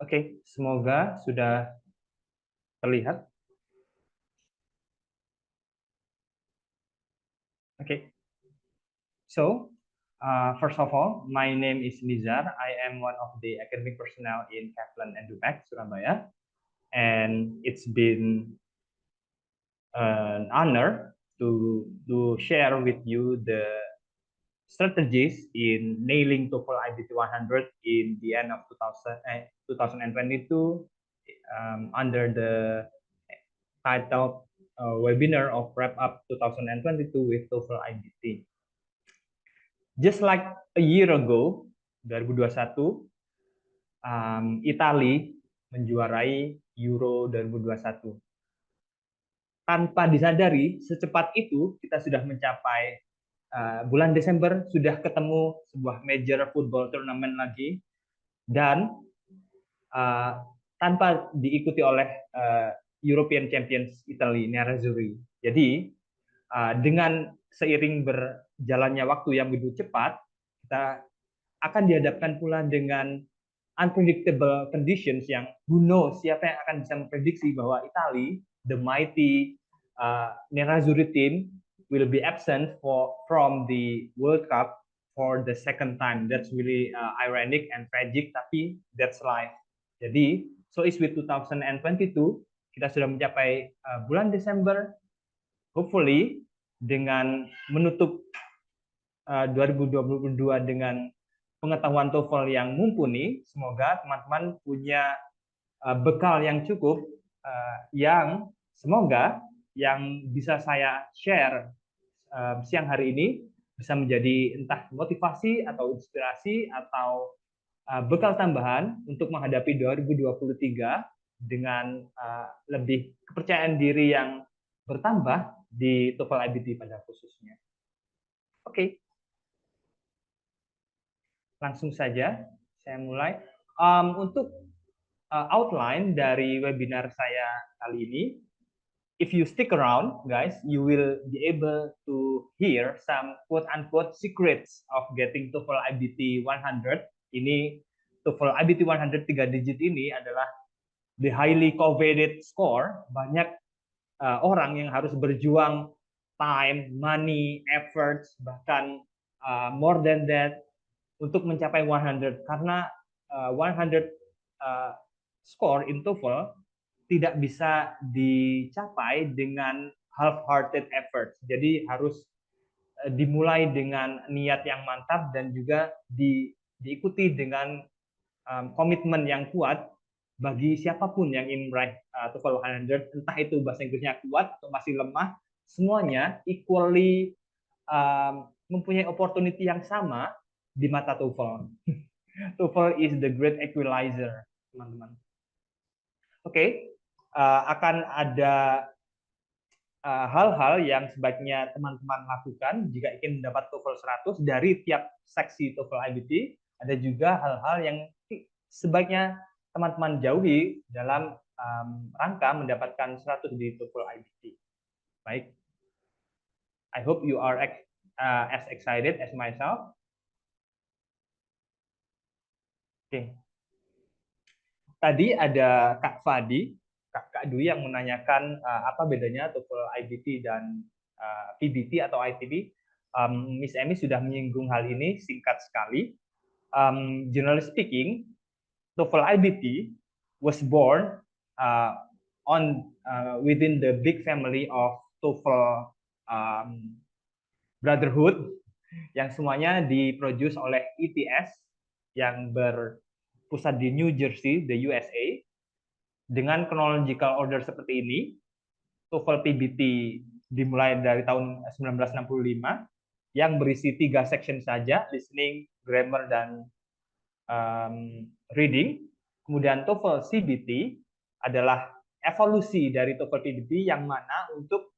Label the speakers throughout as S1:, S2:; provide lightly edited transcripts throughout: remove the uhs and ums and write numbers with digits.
S1: Oke, semoga sudah terlihat. Oke, so first of all, my name is Nizar. I am one of the academic personnel in Kaplan Edutech Surabaya, and it's been an honor to share with you the strategies in nailing TOEFL IBT 100 in the end of 2022 under the title webinar of Wrap Up 2022 with TOEFL IBT. Just like a year ago, 2021, Italy menjuarai Euro 2021. Tanpa disadari, secepat itu kita sudah mencapai bulan Desember, sudah ketemu sebuah major football tournament lagi, dan tanpa diikuti oleh European Champions Italy, Nerazzurri. Jadi dengan seiring berjalannya waktu yang begitu cepat, kita akan dihadapkan pula dengan unpredictable conditions yang who knows, siapa yang akan bisa memprediksi bahwa Italy, the mighty Nerazzurri team, will be absent from the World Cup for the second time. That's really ironic and tragic, tapi that's life. Jadi, so is with 2022, kita sudah mencapai bulan Desember, hopefully dengan menutup 2022 dengan pengetahuan TOEFL yang mumpuni, semoga teman-teman punya bekal yang cukup yang semoga yang bisa saya share siang hari ini bisa menjadi entah motivasi atau inspirasi atau bekal tambahan untuk menghadapi 2023 dengan lebih kepercayaan diri yang bertambah di TOEFL IBT pada khususnya. Oke, langsung saja saya mulai. Untuk outline dari webinar saya kali ini, if you stick around, guys, you will be able to hear some quote-unquote secrets of getting TOEFL IBT 100. Ini TOEFL IBT 100 3 digit ini adalah the highly coveted score. Banyak orang yang harus berjuang time, money, efforts, bahkan more than that untuk mencapai 100. Karena 100 score in TOEFL tidak bisa dicapai dengan half-hearted effort. Jadi harus dimulai dengan niat yang mantap dan juga diikuti dengan komitmen yang kuat bagi siapapun yang ingin meraih TOEFL 100, entah itu bahasa Inggrisnya kuat atau masih lemah, semuanya equally mempunyai opportunity yang sama di mata TOEFL. TOEFL is the great equalizer, teman-teman. Oke, akan ada hal-hal yang sebaiknya teman-teman lakukan jika ingin mendapat TOEFL 100 dari tiap seksi TOEFL IBT. Ada juga hal-hal yang sebaiknya teman-teman jauhi dalam rangka mendapatkan 100 di TOEFL IBT. Baik, I hope you are as excited as myself. Oke. Tadi ada Kak Fadi, Kak Dwi yang menanyakan apa bedanya TOEFL IBT dan PBT atau ITB. Miss Emi sudah menyinggung hal ini singkat sekali. Generally speaking, TOEFL IBT was born within the big family of TOEFL Brotherhood yang semuanya diproduce oleh ETS yang berpusat di New Jersey, the USA. Dengan chronological order seperti ini, TOEFL PBT dimulai dari tahun 1965 yang berisi 3 section saja, listening, grammar, dan reading. Kemudian TOEFL CBT adalah evolusi dari TOEFL PBT yang mana untuk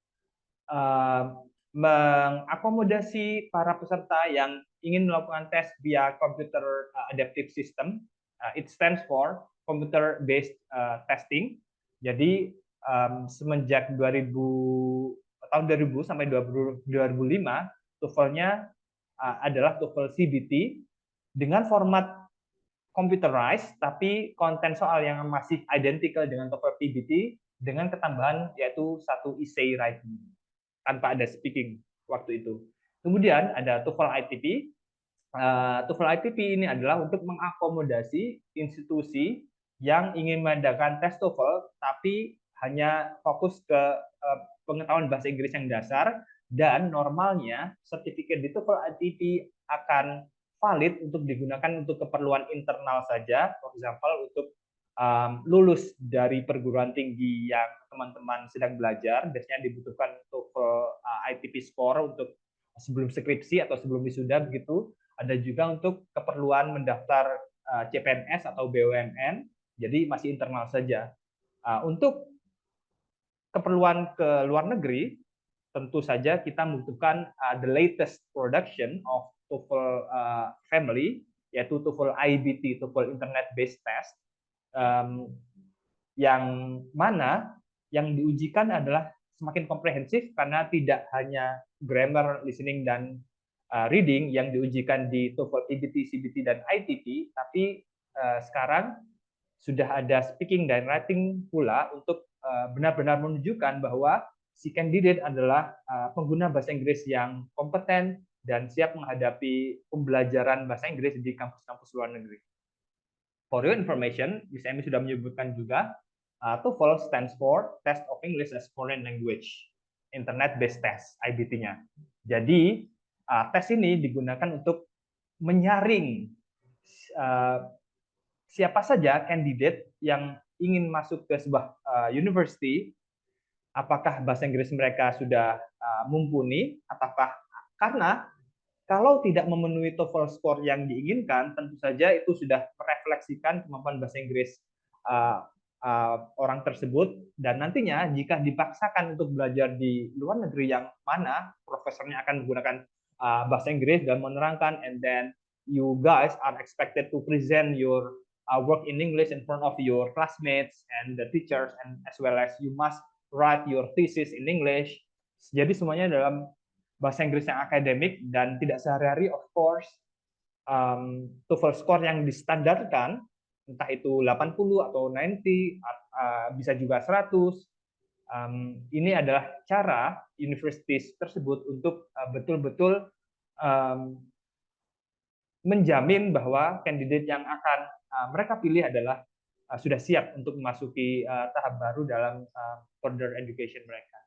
S1: mengakomodasi para peserta yang ingin melakukan tes via computer adaptive system. It stands for computer based testing. Jadi semenjak tahun 2000 sampai 2005 TOEFL-nya adalah TOEFL CBT dengan format computerized, tapi konten soal yang masih identical dengan TOEFL PBT dengan ketambahan yaitu satu essay writing tanpa ada speaking waktu itu. Kemudian ada TOEFL ITP. TOEFL ITP ini adalah untuk mengakomodasi institusi yang ingin mengadakan tes TOEFL tapi hanya fokus ke pengetahuan bahasa Inggris yang dasar, dan normalnya sertifikat di TOEFL ITP akan valid untuk digunakan untuk keperluan internal saja, for example untuk lulus dari perguruan tinggi yang teman-teman sedang belajar, biasanya dibutuhkan TOEFL ITP score untuk sebelum skripsi atau sebelum wisuda begitu. Ada juga untuk keperluan mendaftar CPNS atau BUMN, jadi masih internal saja. Untuk keperluan ke luar negeri, tentu saja kita membutuhkan the latest production of TOEFL family, yaitu TOEFL IBT, TOEFL Internet Based Test, yang mana yang diujikan adalah semakin komprehensif karena tidak hanya grammar, listening, dan reading yang diujikan di TOEFL PBT, CBT, dan ITP, tapi sekarang sudah ada speaking dan writing pula untuk benar-benar menunjukkan bahwa si candidate adalah pengguna bahasa Inggris yang kompeten dan siap menghadapi pembelajaran bahasa Inggris di kampus-kampus luar negeri. For your information, Miss Amy sudah menyebutkan juga, TOEFL stands for Test of English as Foreign Language, Internet Based Test, IBT-nya. Jadi, tes ini digunakan untuk menyaring siapa saja kandidat yang ingin masuk ke sebuah university, apakah bahasa Inggris mereka sudah mumpuni, ataukah karena kalau tidak memenuhi TOEFL score yang diinginkan, tentu saja itu sudah merefleksikan kemampuan bahasa Inggris orang tersebut, dan nantinya jika dipaksakan untuk belajar di luar negeri yang mana profesornya akan menggunakan bahasa Inggris dan menerangkan, and then you guys are expected to present your work in English in front of your classmates and the teachers, and as well as you must write your thesis in English. Jadi semuanya dalam bahasa Inggris yang akademik dan tidak sehari-hari, of course. TOEFL score yang distandarkan, entah itu 80 atau 90, bisa juga 100. Ini adalah cara universitas tersebut untuk betul-betul menjamin bahwa kandidat yang akan mereka pilih adalah sudah siap untuk memasuki tahap baru dalam further education mereka.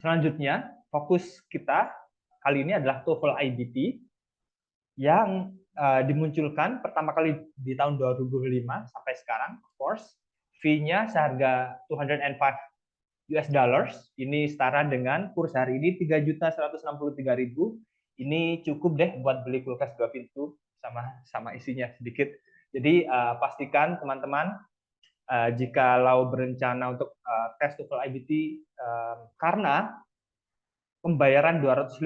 S1: Selanjutnya, fokus kita kali ini adalah TOEFL IBT yang dimunculkan pertama kali di tahun 2005 sampai sekarang, of course. Fee-nya seharga $205. Ini setara dengan kurs hari ini 3.163.000. Ini cukup deh buat beli kulkas 2 pintu sama isinya sedikit. Jadi pastikan teman-teman jikalau berencana untuk tes TOEFL IBT, karena pembayaran $205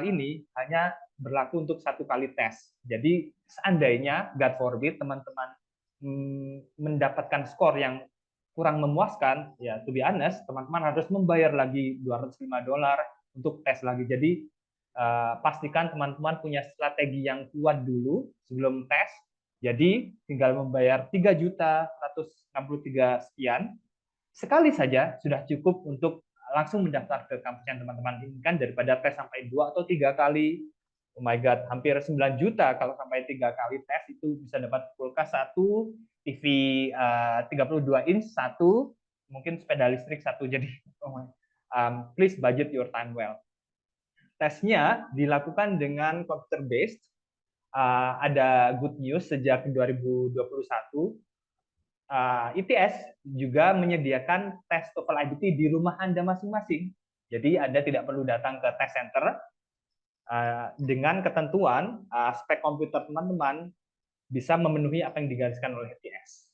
S1: ini hanya berlaku untuk satu kali tes. Jadi seandainya, God forbid, teman-teman mendapatkan skor yang kurang memuaskan, ya to be honest, teman-teman harus membayar lagi $205 untuk tes lagi. Jadi pastikan teman-teman punya strategi yang kuat dulu sebelum tes. Jadi tinggal membayar 3.163 sekian. Sekali saja sudah cukup untuk langsung mendaftar ke kampus yang teman-teman inginkan daripada tes sampai 2 atau 3 kali. Oh my God, hampir 9 juta kalau sampai 3 kali tes. Itu bisa dapat kulkas 1, TV 32 inch 1, mungkin sepeda listrik 1. Jadi please budget your time well. Tesnya dilakukan dengan computer based. Ada good news sejak 2021. ITS juga menyediakan tes TOEFL IBT di rumah Anda masing-masing. Jadi Anda tidak perlu datang ke test center. Dengan ketentuan spek komputer teman-teman bisa memenuhi apa yang digariskan oleh ITS.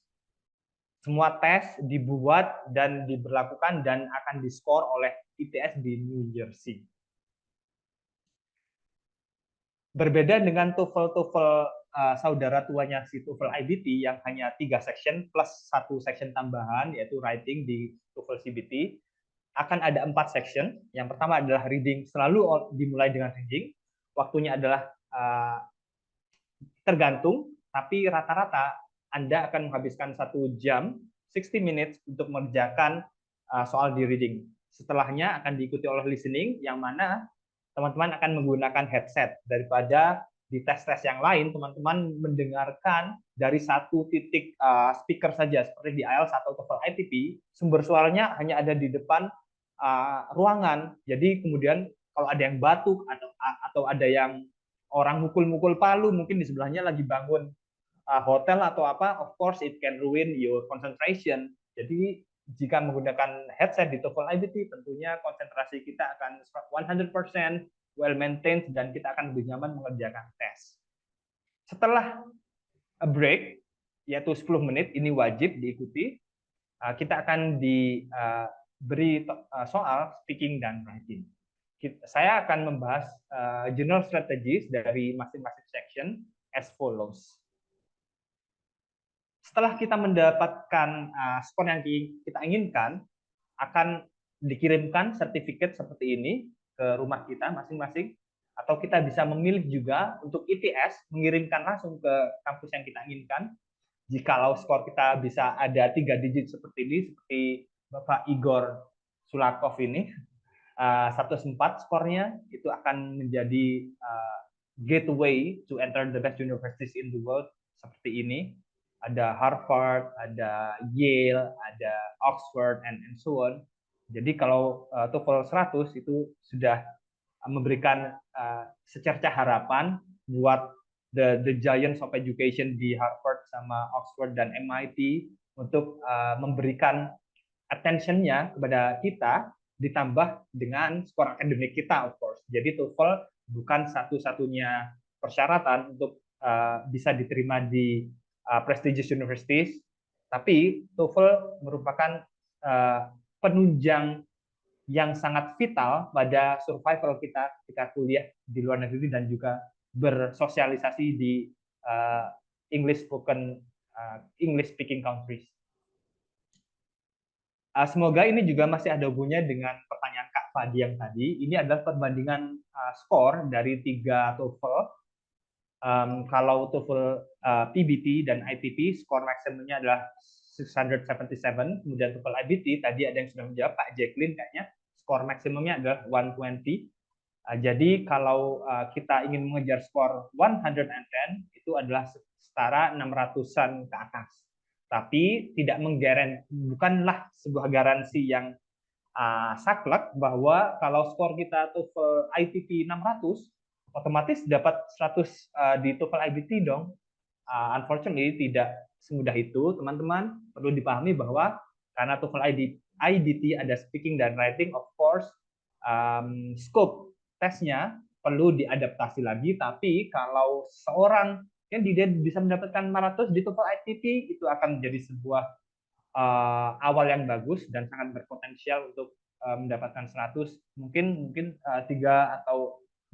S1: Semua tes dibuat dan diberlakukan dan akan diskor oleh ITS di New Jersey. Berbeda dengan TOEFL saudara tuanya si TOEFL IBT yang hanya 3 section plus 1 section tambahan, yaitu writing di TOEFL CBT, akan ada 4 section. Yang pertama adalah reading, selalu dimulai dengan reading. Waktunya adalah tergantung tapi rata-rata Anda akan menghabiskan 1 jam, 60 minutes untuk mengerjakan soal di reading. Setelahnya akan diikuti oleh listening, yang mana teman-teman akan menggunakan headset. Daripada di tes-tes yang lain, teman-teman mendengarkan dari satu titik speaker saja, seperti di IELTS atau TOEFL ITP, sumber suaranya hanya ada di depan ruangan. Jadi kemudian kalau ada yang batuk atau ada yang orang mukul-mukul palu, mungkin di sebelahnya lagi bangun hotel atau apa, of course it can ruin your concentration. Jadi jika menggunakan headset di TOEFL IBT, tentunya konsentrasi kita akan 100% well maintained dan kita akan lebih nyaman mengerjakan tes. Setelah a break, yaitu 10 menit, ini wajib diikuti, kita akan diberi soal speaking dan writing. Saya akan membahas general strategies dari masing-masing section as follows. Setelah kita mendapatkan skor yang kita inginkan, akan dikirimkan sertifikat seperti ini ke rumah kita masing-masing, atau kita bisa memilih juga untuk ITS, mengirimkan langsung ke kampus yang kita inginkan. Jikalau skor kita bisa ada 3 digit seperti ini, seperti Bapak Igor Sulakov ini, 104 skornya, itu akan menjadi gateway to enter the best universities in the world, seperti ini. Ada Harvard, ada Yale, ada Oxford, and so on. Jadi kalau TOEFL 100 itu sudah memberikan secercah harapan buat the giants of education di Harvard sama Oxford dan MIT untuk memberikan attention-nya kepada kita, ditambah dengan skor akademik kita, of course. Jadi TOEFL bukan satu-satunya persyaratan untuk bisa diterima di prestigious universities, tapi TOEFL merupakan penunjang yang sangat vital pada survival kita ketika kuliah di luar negeri dan juga bersosialisasi di English speaking countries. Semoga ini juga masih ada hubungannya dengan pertanyaan Kak Fadi yang tadi. Ini adalah perbandingan skor dari 3 TOEFL. Kalau TOEFL PBT dan ITP, skor maksimumnya adalah 677. Kemudian TOEFL IBT, tadi ada yang sudah menjawab, Kak Jacqueline kayaknya, skor maksimumnya adalah 120. Jadi kalau kita ingin mengejar skor 110, itu adalah setara 600-an ke atas. Tapi tidak bukanlah sebuah garansi yang saklek bahwa kalau skor kita TOEFL ITP 600, otomatis dapat 100 di TOEFL IBT dong. Unfortunately tidak semudah itu, teman-teman. Perlu dipahami bahwa karena TOEFL IBT ada speaking dan writing, of course, scope tesnya perlu diadaptasi lagi. Tapi kalau seorang candidate bisa mendapatkan 500 di TOEFL ITP, itu akan menjadi sebuah awal yang bagus dan sangat berpotensial untuk mendapatkan 100. Mungkin 2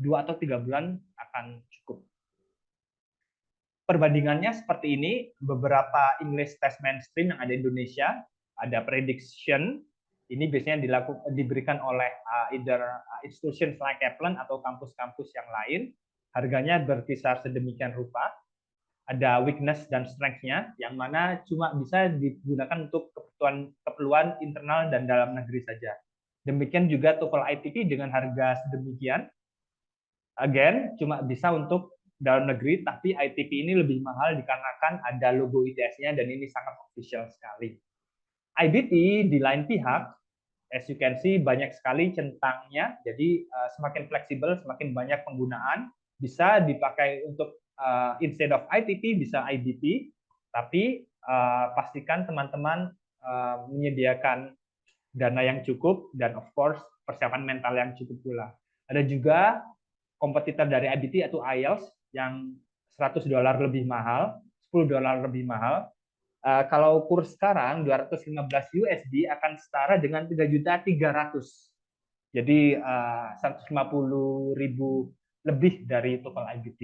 S1: atau 3 bulan akan cukup. Perbandingannya seperti ini, beberapa English test mainstream yang ada di Indonesia, ada prediction, ini biasanya diberikan oleh either institutions like Kaplan atau kampus-kampus yang lain, harganya berkisar sedemikian rupa. Ada weakness dan strength-nya, yang mana cuma bisa digunakan untuk keperluan internal dan dalam negeri saja. Demikian juga TOEFL ITP dengan harga sedemikian. Again, cuma bisa untuk dalam negeri, tapi ITP ini lebih mahal dikarenakan ada logo ITS-nya dan ini sangat official sekali. IBT di lain pihak, as you can see, banyak sekali centangnya, jadi semakin fleksibel, semakin banyak penggunaan, bisa dipakai untuk instead of ITP bisa IBT, tapi pastikan teman-teman menyediakan dana yang cukup dan of course persiapan mental yang cukup pula. Ada juga kompetitor dari IBT yaitu IELTS yang $100 lebih mahal, $10 lebih mahal. Kalau kurs sekarang 215 USD akan setara dengan 3.300.000. Jadi 150.000 lebih dari TOEFL IBT.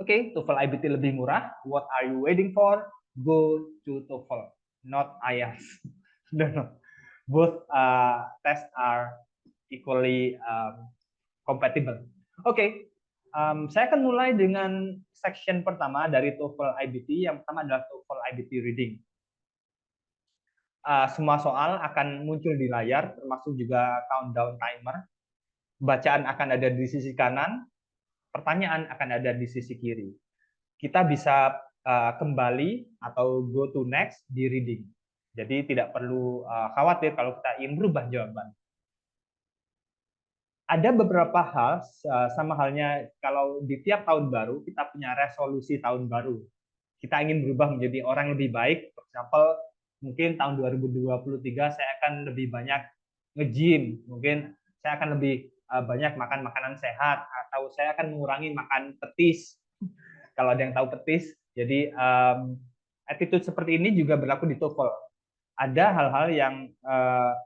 S1: Oke, TOEFL IBT lebih murah. What are you waiting for? Go to TOEFL, not IELTS. No. Both tests are equally compatible. Oke, Saya akan mulai dengan section pertama dari TOEFL IBT. Yang pertama adalah TOEFL IBT Reading. Semua soal akan muncul di layar, termasuk juga countdown timer. Bacaan akan ada di sisi kanan, pertanyaan akan ada di sisi kiri. Kita bisa kembali atau go to next di reading. Jadi tidak perlu khawatir kalau kita ingin berubah jawaban. Ada beberapa hal, sama halnya kalau di tiap tahun baru kita punya resolusi tahun baru. Kita ingin berubah menjadi orang lebih baik. For example, mungkin tahun 2023 saya akan lebih banyak nge-gym, mungkin saya akan lebih banyak makan makanan sehat, atau saya akan mengurangi makan petis. Kalau ada yang tahu petis, jadi attitude seperti ini juga berlaku di TOEFL. Ada hal-hal yang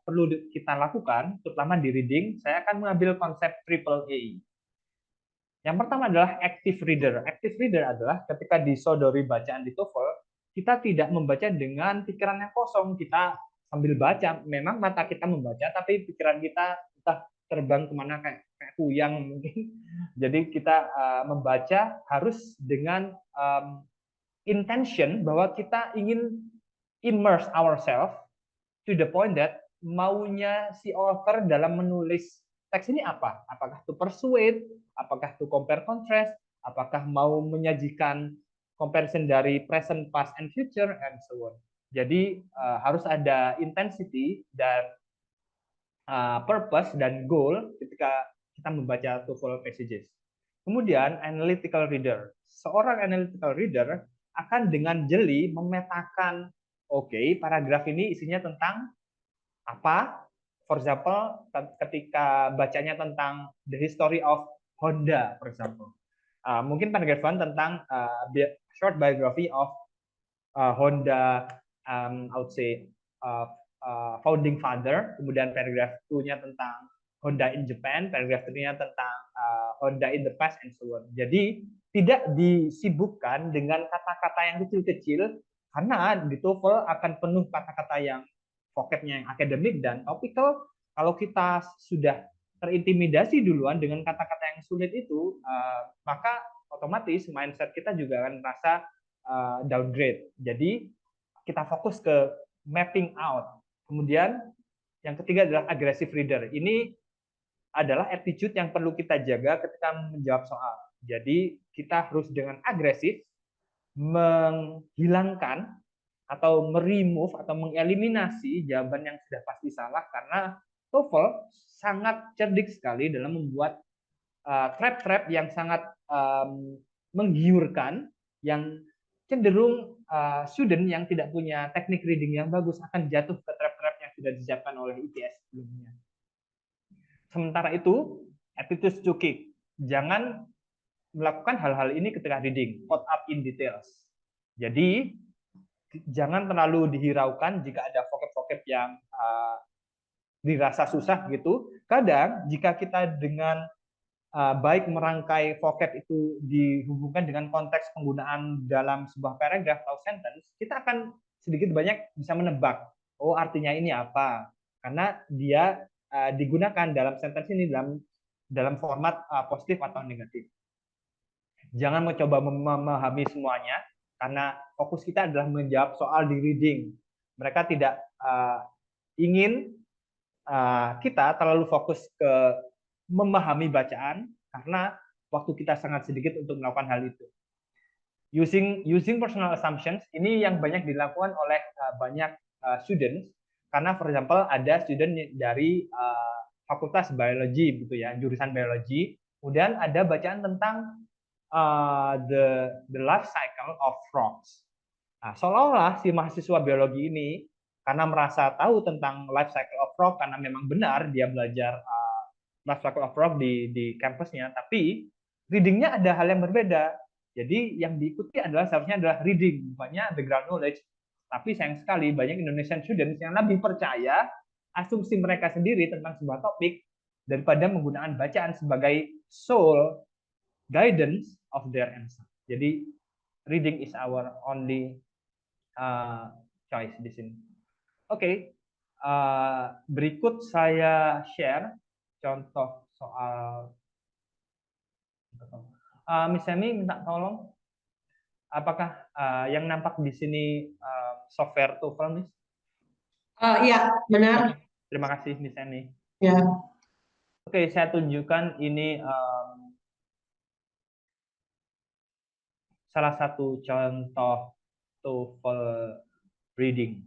S1: perlu kita lakukan, terutama di reading. Saya akan mengambil konsep triple A. Yang pertama adalah active reader. Active reader adalah ketika disodori bacaan di TOEFL, kita tidak membaca dengan pikiran yang kosong. Kita sambil baca, memang mata kita membaca, tapi pikiran kita entah terbang kemana kayak kuyang mungkin. Jadi kita membaca harus dengan intention bahwa kita ingin immerse ourselves to the point that maunya si author dalam menulis teks ini apa? Apakah to persuade, apakah to compare contrast, apakah mau menyajikan comparison dari present, past, and future, and so on. Jadi harus ada intensity dan purpose dan goal ketika kita membaca TOEFL passages. Kemudian analytical reader. Seorang analytical reader akan dengan jeli memetakan, oke, paragraf ini isinya tentang apa. For example, ketika bacanya tentang the history of Honda, for example. Mungkin paragraf tentang short biography of Honda, I would say founding father. Kemudian paragraf 2-nya tentang Honda in Japan, paragraf 3-nya tentang Honda in the past, and so on. Jadi tidak disibukkan dengan kata-kata yang kecil-kecil, karena di TOEFL akan penuh kata-kata yang vocabnya yang akademik dan topical. Kalau kita sudah terintimidasi duluan dengan kata-kata yang sulit itu, maka otomatis mindset kita juga akan merasa downgrade. Jadi kita fokus ke mapping out. Kemudian yang ketiga adalah aggressive reader. Ini adalah attitude yang perlu kita jaga ketika menjawab soal. Jadi kita harus dengan agresif menghilangkan atau meremove atau mengeliminasi jawaban yang sudah pasti salah, karena TOEFL sangat cerdik sekali dalam membuat trap-trap yang sangat menggiurkan, yang cenderung student yang tidak punya teknik reading yang bagus akan jatuh ke trap-trap yang sudah disiapkan oleh ITS sebelumnya. Sementara itu, attitude to kick. Jangan melakukan hal-hal ini ketika reading, caught up in details. Jadi, jangan terlalu dihiraukan jika ada vocab-vocab yang dirasa susah gitu. Kadang jika kita dengan baik merangkai vocab itu dihubungkan dengan konteks penggunaan dalam sebuah paragraf atau sentence, kita akan sedikit banyak bisa menebak, oh artinya ini apa, karena dia digunakan dalam sentence ini dalam format positif atau negatif. Jangan mencoba memahami semuanya, karena fokus kita adalah menjawab soal di reading. Mereka tidak ingin kita terlalu fokus ke memahami bacaan, karena waktu kita sangat sedikit untuk melakukan hal itu. Using personal assumptions, ini yang banyak dilakukan oleh banyak students, karena for example ada student dari fakultas biologi gitu ya, jurusan biologi, kemudian ada bacaan tentang the life cycle of frogs. Nah, seolah-olah si mahasiswa biologi ini karena merasa tahu tentang life cycle of frog, karena memang benar dia belajar life cycle of frog di kampusnya, tapi readingnya ada hal yang berbeda. Jadi yang diikuti adalah seharusnya adalah reading, bukannya background knowledge. Tapi sayang sekali banyak Indonesian students yang lebih percaya asumsi mereka sendiri tentang sebuah topik daripada menggunakan bacaan sebagai sole guidance of their answer. Jadi reading is our only choice di sini. Oke, berikut saya share contoh soal Miss Semi minta tolong, apakah yang nampak di sini software TOEFL, Miss?
S2: Iya, benar.
S1: Oke, terima kasih Miss Semi.
S2: Ya.
S1: Oke, saya tunjukkan ini salah satu contoh TOEFL reading.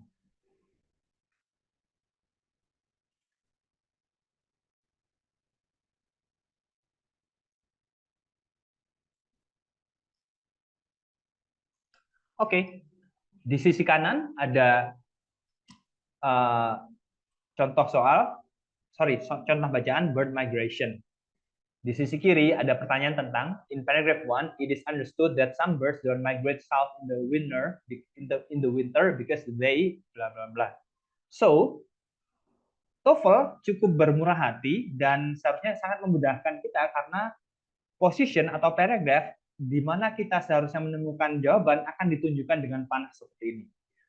S1: Oke, di sisi kanan ada contoh soal, contoh bacaan bird migration. Di sisi kiri ada pertanyaan tentang in paragraph 1, it is understood that some birds don't migrate south in the winter because they bla bla bla. So, TOEFL cukup bermurah hati dan seharusnya sangat memudahkan kita karena position atau paragraph di mana kita seharusnya menemukan jawaban akan ditunjukkan dengan panah seperti ini.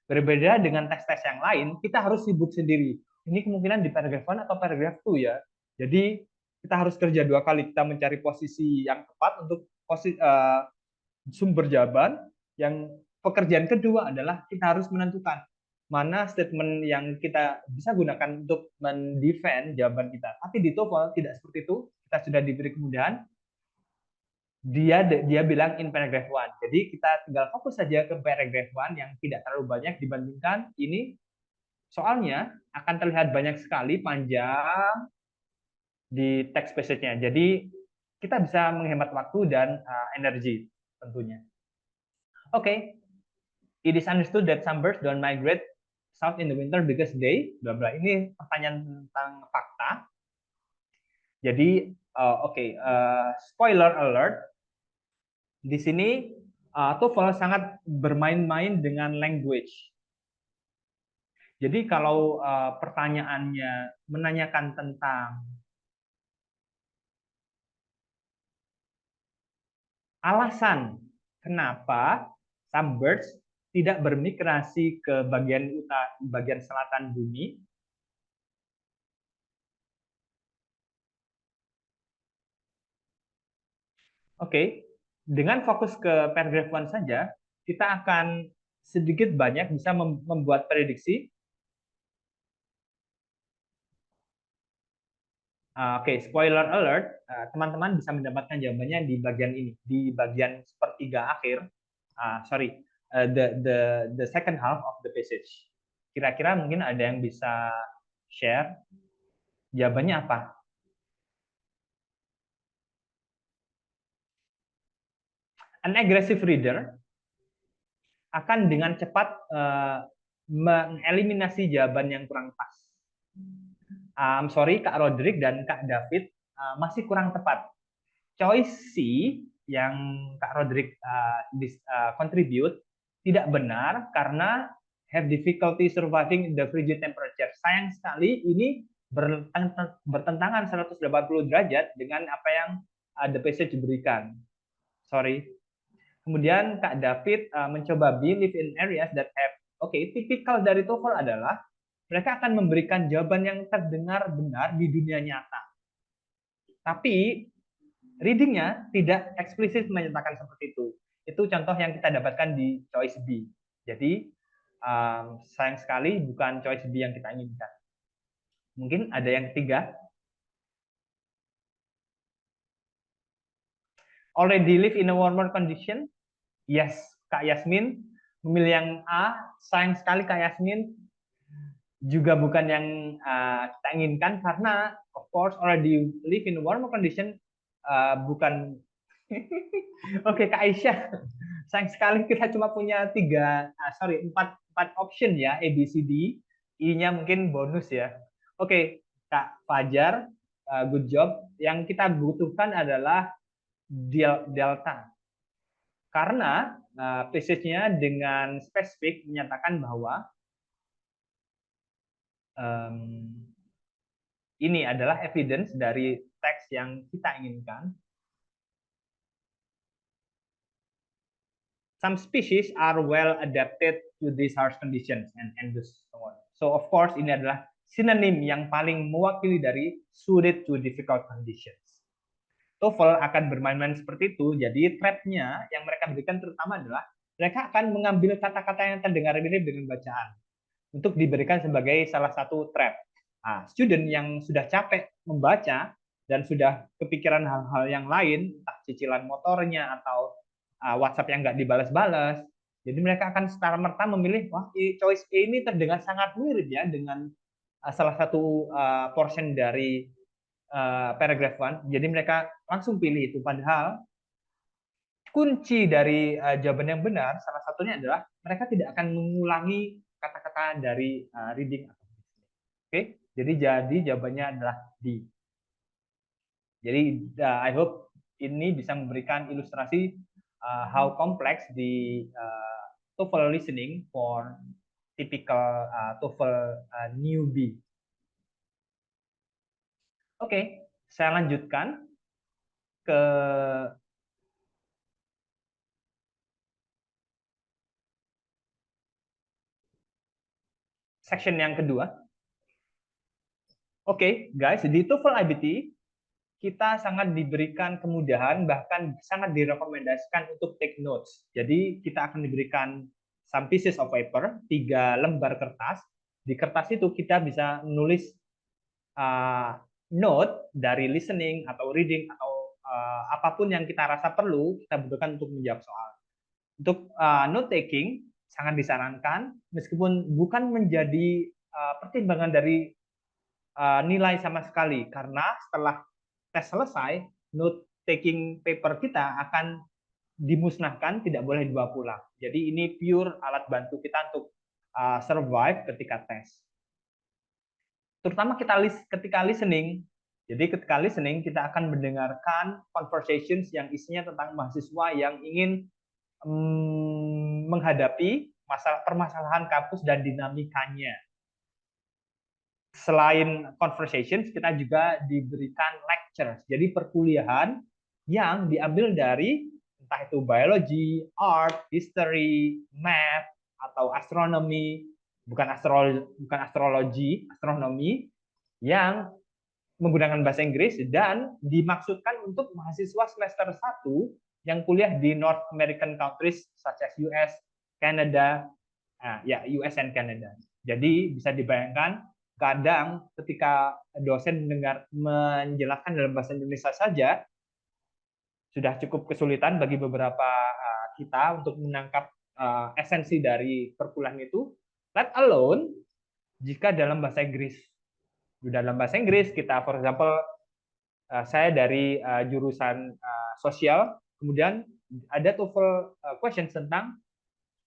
S1: Berbeda dengan tes-tes yang lain, kita harus sibuk sendiri. Ini kemungkinan di paragraph 1 atau paragraph 2 ya. Jadi kita harus kerja 2 kali, kita mencari posisi yang tepat untuk sumber jawaban. Yang pekerjaan kedua adalah kita harus menentukan mana statement yang kita bisa gunakan untuk mendefend jawaban kita. Tapi di TOEFL tidak seperti itu. Kita sudah diberi kemudahan. Dia bilang in paragraph 1. Jadi kita tinggal fokus saja ke paragraph 1 yang tidak terlalu banyak dibandingkan ini. Soalnya akan terlihat banyak sekali panjang di text passage-nya. Jadi kita bisa menghemat waktu dan energi tentunya. Oke, it is understood that some birds don't migrate south in the winter because they bla bla. Ini pertanyaan tentang fakta. Jadi spoiler alert. Di sini TOEFL sangat bermain-main dengan language. Jadi kalau pertanyaannya menanyakan tentang alasan kenapa some birds tidak bermigrasi ke bagian selatan bumi, oke, dengan fokus ke paragraph 1 saja, kita akan sedikit banyak bisa membuat prediksi. Oke, spoiler alert, teman-teman bisa mendapatkan jawabannya di bagian ini, di bagian sepertiga akhir. The second half of the passage. Kira-kira mungkin ada yang bisa share jawabannya apa? An aggressive reader akan dengan cepat mengeliminasi jawaban yang kurang pas. Kak Roderick dan Kak David masih kurang tepat. Choice C yang Kak Roderick contribute tidak benar karena have difficulty surviving in the frigid temperature. Sayang sekali ini bertentangan 180 derajat dengan apa yang the passage berikan. Sorry. Kemudian Kak David mencoba live in areas that have tipikal dari TOEFL adalah mereka akan memberikan jawaban yang terdengar benar di dunia nyata. Tapi readingnya tidak eksplisit menyatakan seperti itu. Itu contoh yang kita dapatkan di choice B. Jadi sayang sekali bukan choice B yang kita inginkan. Mungkin ada yang ketiga. Already live in a warmer condition? Yes, Kak Yasmin memilih yang A. Sayang sekali Kak Yasmin juga bukan yang kita inginkan karena of course already live in a warmer condition bukan. Oke, Kak Aisyah, sayang sekali kita cuma punya empat option ya, A, B, C, D. I-nya mungkin bonus ya. Oke, Kak Fajar, good job. Yang kita butuhkan adalah delta. Karena passage-nya dengan spesifik menyatakan bahwa ini adalah evidence dari teks yang kita inginkan. Some species are well adapted to these harsh conditions and so on. So of course ini adalah sinonim yang paling mewakili dari suited to difficult conditions. TOEFL akan bermain-main seperti itu. Jadi trap-nya yang mereka berikan terutama adalah mereka akan mengambil kata-kata yang terdengar mirip dengan bacaan untuk diberikan sebagai salah satu trap. Nah, student yang sudah capek membaca dan sudah kepikiran hal-hal yang lain, entah cicilan motornya atau WhatsApp yang nggak dibalas-balas, jadi mereka akan secara merta memilih, wah choice A ini terdengar sangat mirip ya dengan salah satu portion dari paragraph one. Jadi mereka langsung pilih itu. Padahal kunci dari jawaban yang benar salah satunya adalah mereka tidak akan mengulangi kata-kata dari reading atau listening. Oke, jadi jawabannya adalah D. Jadi I hope ini bisa memberikan ilustrasi how complex the TOEFL listening for typical TOEFL newbie. Oke, saya lanjutkan ke section yang kedua. Oke, guys, di TOEFL IBT kita sangat diberikan kemudahan, bahkan sangat direkomendasikan untuk take notes. Jadi kita akan diberikan some pieces of paper, 3 lembar kertas. Di kertas itu kita bisa menulis note dari listening atau reading atau apapun yang kita rasa perlu kita butuhkan untuk menjawab soal. Untuk note taking sangat disarankan, meskipun bukan menjadi pertimbangan dari nilai sama sekali, karena setelah tes selesai, note taking paper kita akan dimusnahkan, tidak boleh dibawa pulang. Jadi ini pure alat bantu kita untuk survive ketika tes. Terutama ketika listening. Jadi ketika listening kita akan mendengarkan conversations yang isinya tentang mahasiswa yang ingin menghadapi permasalahan kampus dan dinamikanya. Selain conversations, kita juga diberikan lectures. Jadi perkuliahan yang diambil dari entah itu biology, art, history, math, atau astronomi, bukan astrologi, astronomi, yang menggunakan bahasa Inggris dan dimaksudkan untuk mahasiswa semester 1 yang kuliah di North American countries such as US, Canada, US and Canada. Jadi bisa dibayangkan kadang ketika dosen menjelaskan dalam bahasa Indonesia saja sudah cukup kesulitan bagi beberapa kita untuk menangkap esensi dari perkuliahan itu, let alone jika dalam bahasa Inggris. Dalam bahasa Inggris kita, for example, saya dari jurusan sosial, kemudian ada TOEFL questions tentang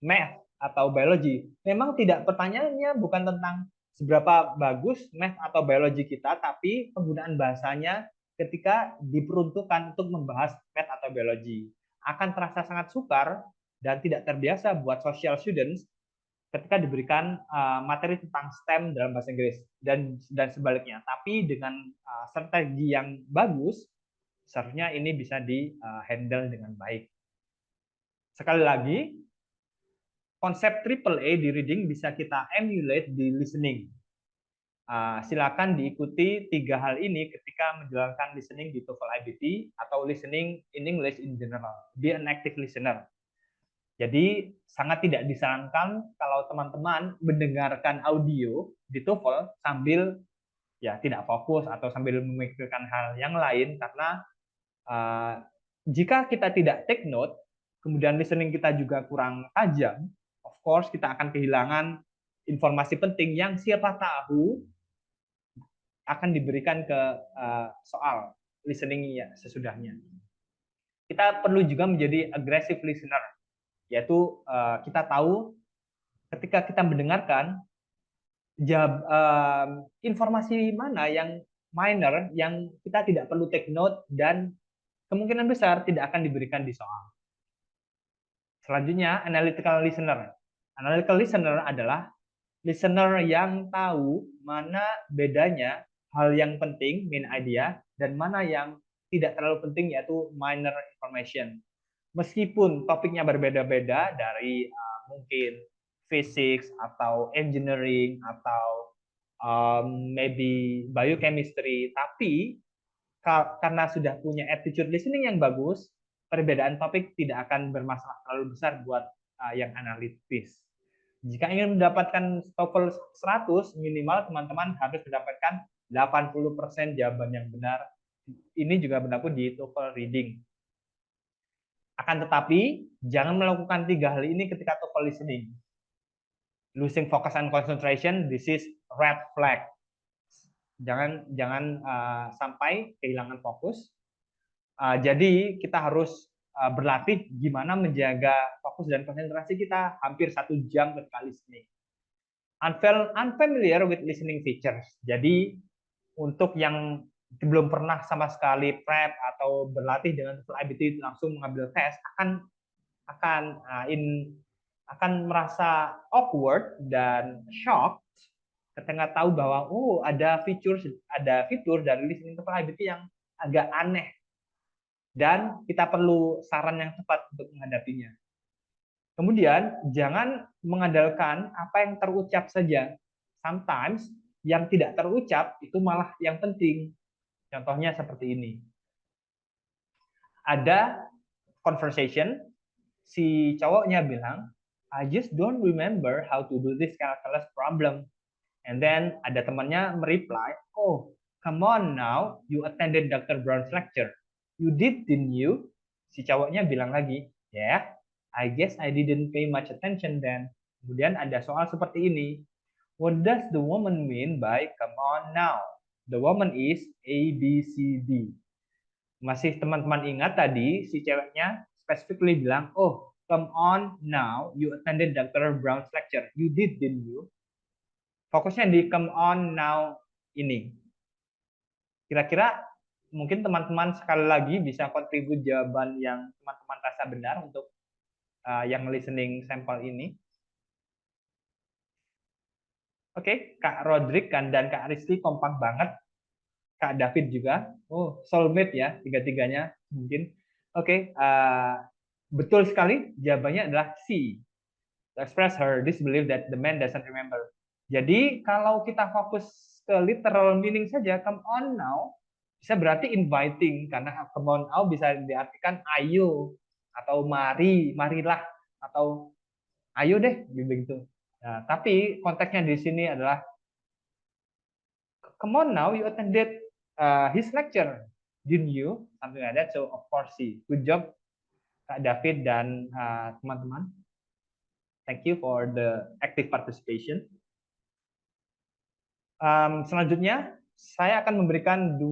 S1: math atau biologi. Memang tidak, pertanyaannya bukan tentang seberapa bagus math atau biologi kita, tapi penggunaan bahasanya ketika diperuntukkan untuk membahas math atau biologi akan terasa sangat sukar dan tidak terbiasa buat social students ketika diberikan materi tentang STEM dalam bahasa Inggris dan sebaliknya. Tapi dengan strategi yang bagus, seharusnya ini bisa di-handle dengan baik. Sekali lagi, konsep AAA di reading bisa kita emulate di listening. Silakan diikuti 3 hal ini ketika menjalankan listening di TOEFL IBT atau listening in English in general. Be an active listener. Jadi sangat tidak disarankan kalau teman-teman mendengarkan audio di TOEFL sambil ya tidak fokus atau sambil memikirkan hal yang lain, karena jika kita tidak take note, kemudian listening kita juga kurang tajam, of course kita akan kehilangan informasi penting yang siapa tahu akan diberikan ke soal listening-nya sesudahnya. Kita perlu juga menjadi aggressive listener, yaitu kita tahu ketika kita mendengarkan informasi mana yang minor yang kita tidak perlu take note dan kemungkinan besar tidak akan diberikan di soal. Selanjutnya, analytical listener. Analytical listener adalah listener yang tahu mana bedanya hal yang penting, main idea, dan mana yang tidak terlalu penting, yaitu minor information. Meskipun topiknya berbeda-beda dari mungkin physics atau engineering atau maybe biochemistry, tapi karena sudah punya attitude listening yang bagus, perbedaan topik tidak akan bermasalah terlalu besar buat yang analitis. Jika ingin mendapatkan TOEFL 100, minimal teman-teman harus mendapatkan 80% jawaban yang benar. Ini juga berlaku di TOEFL reading. Akan tetapi, jangan melakukan 3 hal ini ketika TOEFL listening. Losing focus and concentration, this is red flag. Jangan sampai kehilangan fokus. Jadi kita harus berlatih gimana menjaga fokus dan konsentrasi kita hampir 1 jam ketika listening. Unfamiliar with listening features. Jadi untuk yang belum pernah sama sekali prep atau berlatih dengan TOEFL IBT langsung mengambil tes akan merasa awkward dan shocked ketika tahu bahwa ada fitur dari listening TOEFL IBT yang agak aneh dan kita perlu saran yang tepat untuk menghadapinya. Kemudian jangan mengandalkan apa yang terucap saja. Sometimes yang tidak terucap itu malah yang penting. Contohnya seperti ini. Ada conversation, si cowoknya bilang, I just don't remember how to do this calculus problem. And then ada temannya mereply, oh, come on now, you attended Dr. Brown's lecture. You did, didn't you? Si cowoknya bilang lagi, yeah, I guess I didn't pay much attention then. Kemudian ada soal seperti ini. What does the woman mean by come on now? The woman is A, B, C, D. Masih teman-teman ingat tadi, si ceweknya specifically bilang, oh, come on now, you attended Dr. Brown's lecture. You did, didn't you? Fokusnya di come on now ini. Kira-kira mungkin teman-teman sekali lagi bisa kontribut jawaban yang teman-teman rasa benar untuk yang listening sampel ini. Oke, Kak Rodrik dan Kak Rizky kompak banget. Kak David juga. Oh, soulmate ya, tiga-tiganya mungkin. Oke, betul sekali. Jawabannya adalah C. To express her disbelief that the man doesn't remember. Jadi kalau kita fokus ke literal meaning saja, come on now, bisa berarti inviting, karena come on now bisa diartikan ayo, atau mari, marilah, atau ayo deh, begitu. Nah, tapi konteksnya di sini adalah come on now, you attended his lecture, didn't you? Something like that. So of course sih. Good job Kak David dan teman-teman. Thank you for the active participation. Selanjutnya saya akan memberikan 2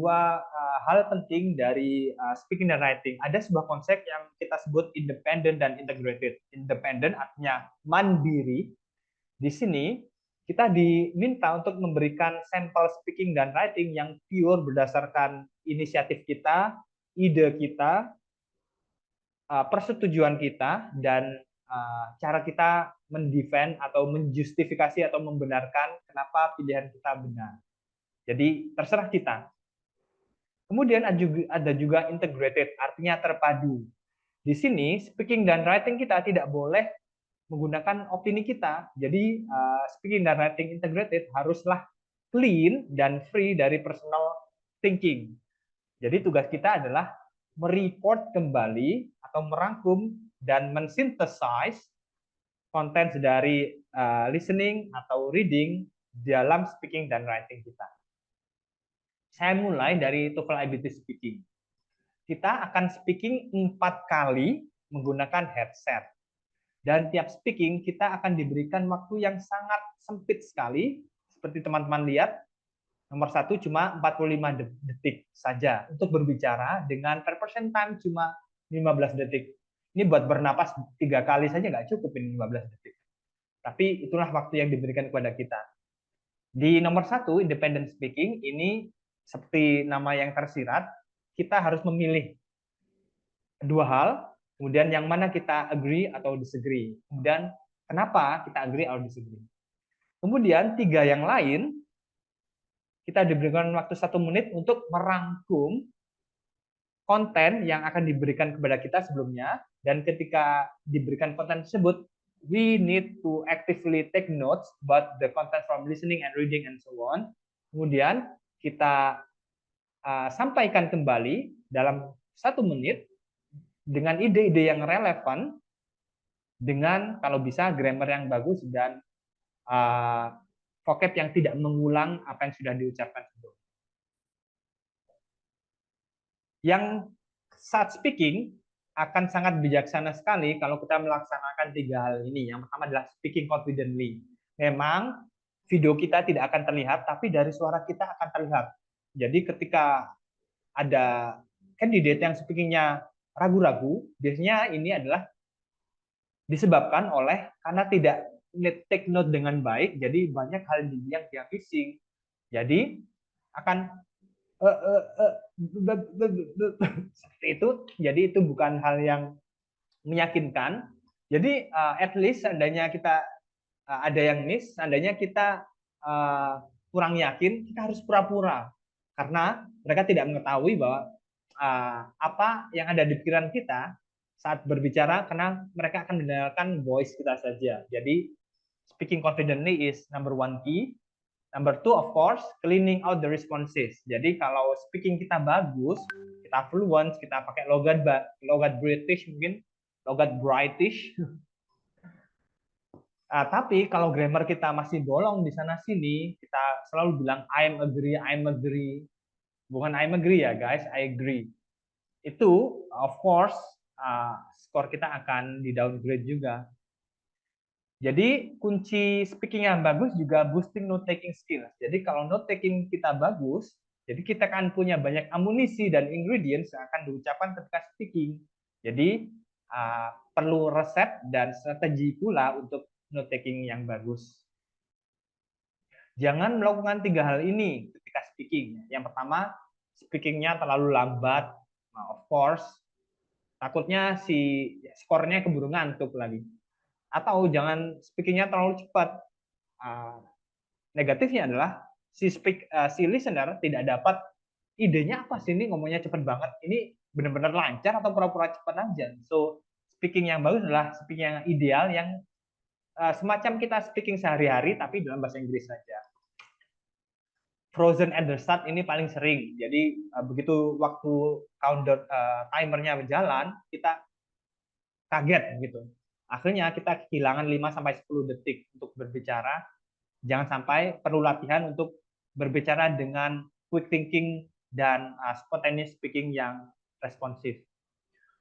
S1: hal penting dari speaking dan writing. Ada sebuah konsep yang kita sebut independent dan integrated. Independent artinya mandiri. Di sini kita diminta untuk memberikan sampel speaking dan writing yang pure berdasarkan inisiatif kita, ide kita, persetujuan kita, dan cara kita mendefend atau menjustifikasi atau membenarkan kenapa pilihan kita benar. Jadi terserah kita. Kemudian ada juga integrated, artinya terpadu. Di sini speaking dan writing kita tidak boleh menggunakan opini kita. Jadi speaking dan writing integrated haruslah clean dan free dari personal thinking. Jadi tugas kita adalah mereport kembali atau merangkum dan mensynthesize konten dari listening atau reading dalam speaking dan writing kita. Saya mulai dari TOEFL IBT speaking. Kita akan speaking 4 kali menggunakan headset. Dan tiap speaking kita akan diberikan waktu yang sangat sempit sekali. Seperti teman-teman lihat, nomor 1 cuma 45 detik saja untuk berbicara dengan per person time cuma 15 detik. Ini buat bernapas 3 kali saja nggak cukup ini 15 detik. Tapi itulah waktu yang diberikan kepada kita. Di nomor 1, independent speaking, ini seperti nama yang tersirat, kita harus memilih 2 hal, kemudian yang mana kita agree atau disagree. Kemudian kenapa kita agree atau disagree. Kemudian 3 yang lain, kita diberikan waktu 1 menit untuk merangkum konten yang akan diberikan kepada kita sebelumnya, dan ketika diberikan konten tersebut, we need to actively take notes about the content from listening and reading and so on. Kemudian kita sampaikan kembali dalam 1 menit dengan ide-ide yang relevan, dengan kalau bisa grammar yang bagus dan vocab yang tidak mengulang apa yang sudah diucapkan sebelumnya. Yang saat speaking akan sangat bijaksana sekali kalau kita melaksanakan 3 hal ini. Yang pertama adalah speaking confidently. Memang video kita tidak akan terlihat, tapi dari suara kita akan terlihat. Jadi ketika ada candidate yang speakingnya ragu-ragu, biasanya ini adalah disebabkan oleh karena tidak take note dengan baik, jadi banyak hal yang dia missing. Jadi akan seperti itu. Jadi itu bukan hal yang meyakinkan. Jadi at least seandainya kita ada yang miss, seandainya kita kurang yakin, kita harus pura-pura karena mereka tidak mengetahui bahwa apa yang ada di pikiran kita saat berbicara, karena mereka akan mendengarkan voice kita saja. Jadi speaking confidently is number 1 key. Number 2, of course, cleaning out the responses. Jadi kalau speaking kita bagus, kita fluent, kita pakai logat British mungkin, logat British. Tapi kalau grammar kita masih bolong di sana sini, kita selalu bilang I'm agree. Bukan I'm agree ya guys, I agree. Itu of course skor kita akan di downgrade juga. Jadi kunci speaking yang bagus juga boosting note taking skills. Jadi kalau note taking kita bagus, jadi kita akan punya banyak amunisi dan ingredients yang akan diucapkan ketika speaking. Jadi perlu resep dan strategi pula untuk note taking yang bagus. Jangan melakukan 3 hal ini ketika speaking. Yang pertama, speakingnya terlalu lambat. Nah, of course, takutnya si skornya keburu ngantuk lagi. Atau jangan speakingnya terlalu cepat. Negatifnya adalah si listener tidak dapat idenya apa sih, ini ngomongnya cepat banget. Ini benar-benar lancar atau pura-pura cepat aja. So speaking yang bagus adalah speaking yang ideal, yang semacam kita speaking sehari-hari tapi dalam bahasa Inggris saja. Frozen at the start ini paling sering. Jadi begitu waktu timernya berjalan, kita kaget gitu. Akhirnya kita kehilangan 5-10 detik untuk berbicara. Jangan sampai perlu latihan untuk berbicara dengan quick thinking dan spontaneous speaking yang responsif.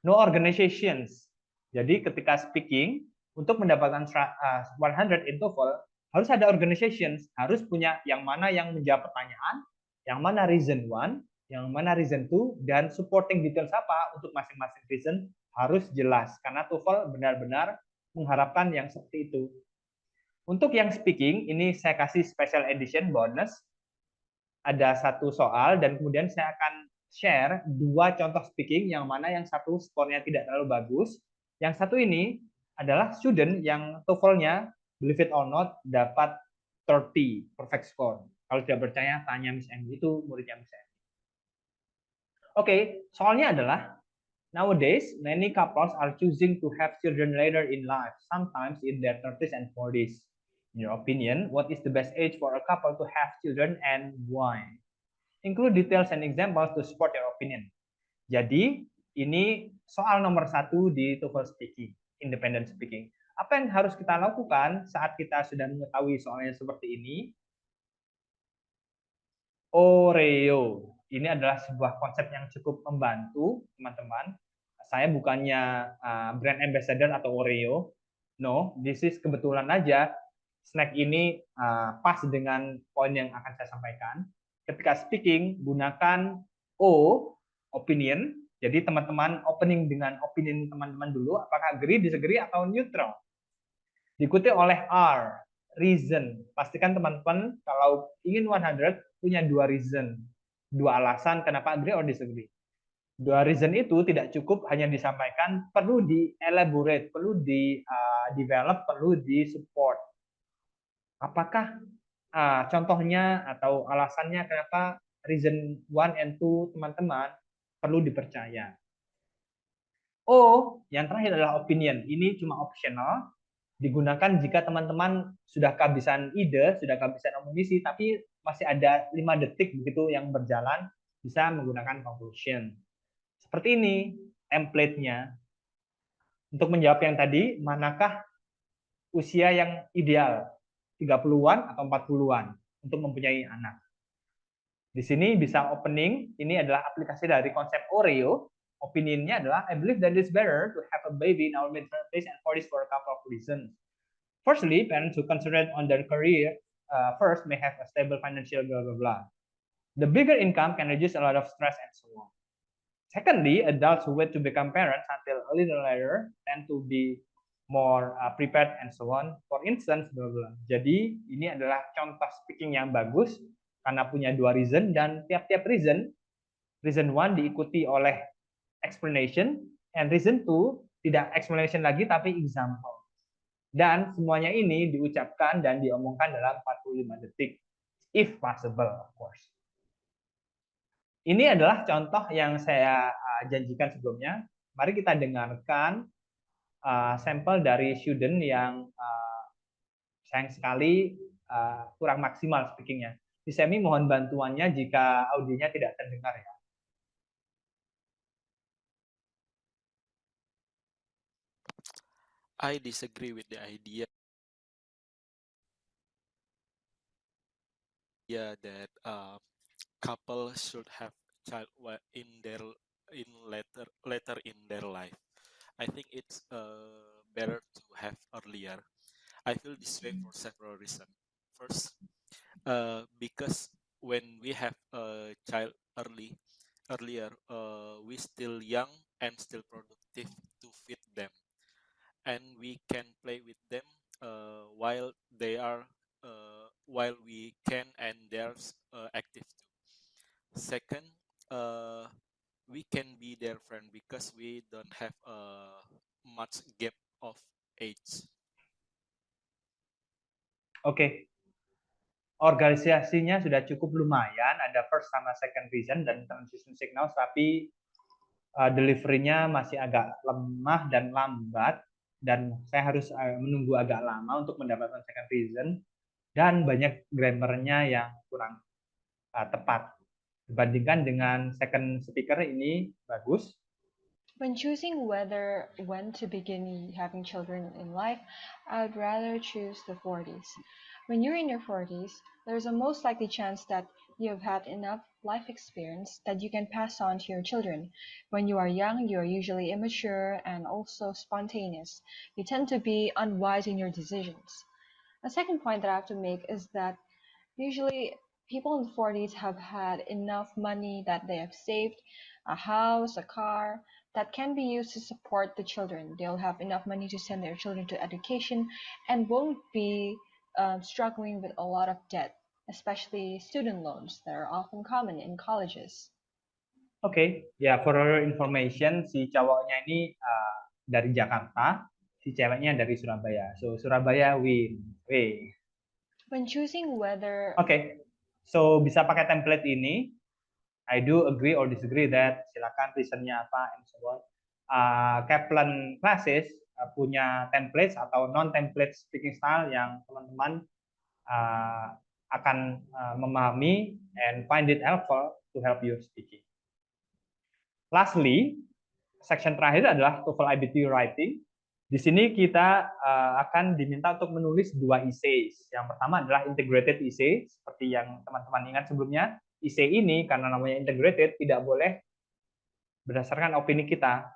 S1: No organizations. Jadi ketika speaking, untuk mendapatkan 100 in TOEFL, harus ada organizations. Harus punya yang mana yang menjawab pertanyaan, yang mana reason 1, yang mana reason 2, dan supporting details apa untuk masing-masing reason harus jelas. Karena TOEFL benar-benar mengharapkan yang seperti itu. Untuk yang speaking, ini saya kasih special edition bonus. Ada 1 soal, dan kemudian saya akan share 2 contoh speaking, yang mana yang satu skornya tidak terlalu bagus. Yang satu ini adalah student yang TOEFL-nya, believe it or not, dapat 30, perfect score. Kalau tidak percaya, tanya Miss Amy, itu muridnya Miss Amy. Oke, soalnya adalah, nowadays, many couples are choosing to have children later in life, sometimes in their 30s and 40s. In your opinion, what is the best age for a couple to have children and why? Include details and examples to support your opinion. Jadi, ini soal nomor 1 di TOEFL speaking, independent speaking. Apa yang harus kita lakukan saat kita sudah mengetahui soalnya seperti ini? Oreo. Ini adalah sebuah konsep yang cukup membantu, teman-teman. Saya bukannya brand ambassador atau Oreo. No, this is kebetulan aja snack ini pas dengan poin yang akan saya sampaikan. Ketika speaking, gunakan O, opinion. Jadi teman-teman opening dengan opinion teman-teman dulu, apakah agree, disagree, atau neutral. Diikuti oleh R, reason. Pastikan teman-teman kalau ingin 100 punya 2 reason, 2 alasan kenapa agree or disagree. 2 reason itu tidak cukup hanya disampaikan, perlu di-elaborate, perlu di-develop, perlu di-support. Apakah contohnya atau alasannya kenapa reason 1 and 2 teman-teman perlu dipercaya. O, yang terakhir adalah opinion. Ini cuma optional, digunakan jika teman-teman sudah kehabisan ide, sudah kehabisan amunisi, tapi masih ada 5 detik begitu yang berjalan. bisa menggunakan conclusion. Seperti ini template-nya. Untuk menjawab yang tadi, manakah usia yang ideal? 30-an atau 40-an untuk mempunyai anak? Di sini bisa opening, ini adalah aplikasi dari konsep Oreo. Opininya adalah, I believe that it's better to have a baby in our mid-30s and 40s for a couple of reasons. Firstly, parents who concentrate on their career first may have a stable financial blah, blah, blah. The bigger income can reduce a lot of stress and so on. Secondly, adults who wait to become parents until a little later tend to be more prepared and so on. For instance, blah, blah. Jadi ini adalah contoh speaking yang bagus karena punya dua reason dan tiap-tiap reason 1 diikuti oleh explanation and reason 2 tidak explanation lagi tapi example. Dan semuanya ini diucapkan dan diomongkan dalam 45 detik if possible of course. Ini adalah contoh yang saya janjikan sebelumnya. Mari kita dengarkan sampel dari student yang sayang sekali kurang maksimal speakingnya. Si Semi mohon bantuannya jika audionya tidak terdengar ya.
S3: I disagree with the idea that couple should have child in later in their life. I think it's better to have earlier. I feel this way for several reasons. First, because when we have a child earlier, we still young and still productive to feed them, and we can play with them while they are while we can and they're active too. Second, we can be their friend because we don't have much gap of age.
S1: Oke. Organisasinya sudah cukup lumayan, ada first sama second reason dan transition signals, tapi delivery-nya masih agak lemah dan lambat, dan saya harus menunggu agak lama untuk mendapatkan second reason, dan banyak grammar-nya yang kurang tepat. Dibandingkan dengan second speaker ini bagus.
S4: When choosing when to begin having children in life, I would rather choose the 40s. When you're in your 40s, there's a most likely chance that you have had enough life experience that you can pass on to your children. When you are young, you are usually immature and also spontaneous. You tend to be unwise in your decisions. A second point that I have to make is that usually people in the 40s have had enough money that they have saved, a house, a car, that can be used to support the children. They'll have enough money to send their children to education and won't be struggling with a lot of debt, especially student loans that are often common in colleges.
S1: Oke, ya for your information, si cowoknya ini dari Jakarta, si ceweknya dari Surabaya. So Surabaya win.
S4: When choosing whether
S1: Oke, so bisa pakai template ini. I do agree or disagree that, silakan reasonnya apa and so on. Kaplan classes punya templates atau non-template speaking style yang teman-teman akan memahami and find it helpful to help you speaking. Lastly, section terakhir adalah TOEFL IBT writing. Di sini kita akan diminta untuk menulis 2 essays. Yang pertama adalah integrated essay, seperti yang teman-teman ingat sebelumnya. Essay ini karena namanya integrated tidak boleh berdasarkan opini kita.